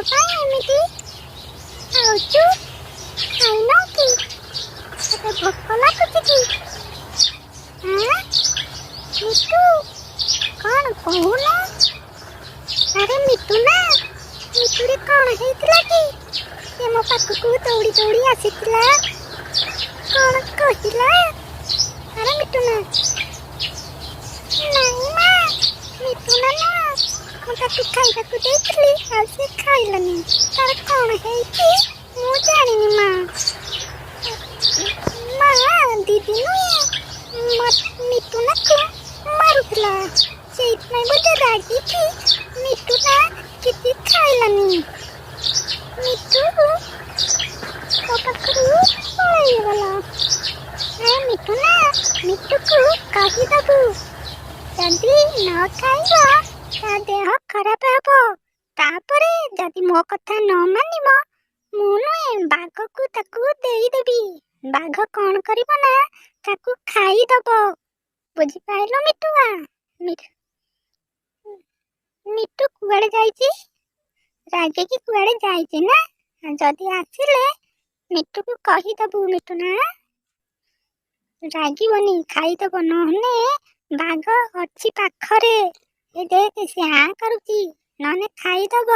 ପାଇଁ ଏମିତି ଖାଉଛୁ? ଖାଇନ କି? ତତେ ଭୋକ ଲାଗୁଛି କି? ମିଟୁ କଣ କହୁନ? ଆରେ ମିଟୁ ନା, ମିଟୁରେ କଣ ହେଇଥିଲା କି? ସେ ମୋ ପାଖକୁ ଦୌଡ଼ି ଦୌଡ଼ି ଆସିଥିଲା। କଣ କହିଲା? ଆରେ ମିଟୁ ନା। ନାଇଁ ମା, ମିଟୁ ନା ନା, ମୁଁ ତାକୁ ଖାଇବାକୁ ଦେଇଥିଲି ଆଉ ସେ ଖାଇଲାନି। ତାର କଣ ହେଇଛି ମୁଁ ଜାଣିନି ମା। ମା ଦିଦି ନୁହେଁ, ମିଟୁନାକୁ ମାରୁଥିଲା। ସେଇଥିପାଇଁ ବୋଧେ ରାଗିକି ମିଟୁନା କିଛି ଖାଇଲାନି। ମିଟୁ ମୋ ପାଖରୁ ପଳେଇଗଲା। ମିଟୁନା, ମିଟୁକୁ କହିଦବୁ ଯଦି ନ ଖାଇବ ତା ଦେହ ଖରାପ ହବ। ତାପରେ ଯଦି ମୋ କଥା ନ ମାନିବ, ମୁଁ ନୁହେଁ ବାଘକୁ ତାକୁ ଦେଇଦେବି। ବାଘ କଣ କରିବ ନା ତାକୁ ଖାଇଦବ। ବୁଝିପାରିଲ ମିଟୁଆ? ମିଟୁ କୁଆଡେ ଯାଇଛି? ରାଗିକି କୁଆଡେ ଯାଇଛି ନା? ଯଦି ଆସିଲେ ମିଟୁକୁ କହିଦବୁ ମିଟୁ ନା, ରାଗିବନି, ଖାଇଦବ। ନହେଲେ ବାଘ ଅଛି ପାଖରେ। ଏ ଦେଖ ସେ ହାଁ କରୁଛି, ନହେଲେ ଖାଇଦବ।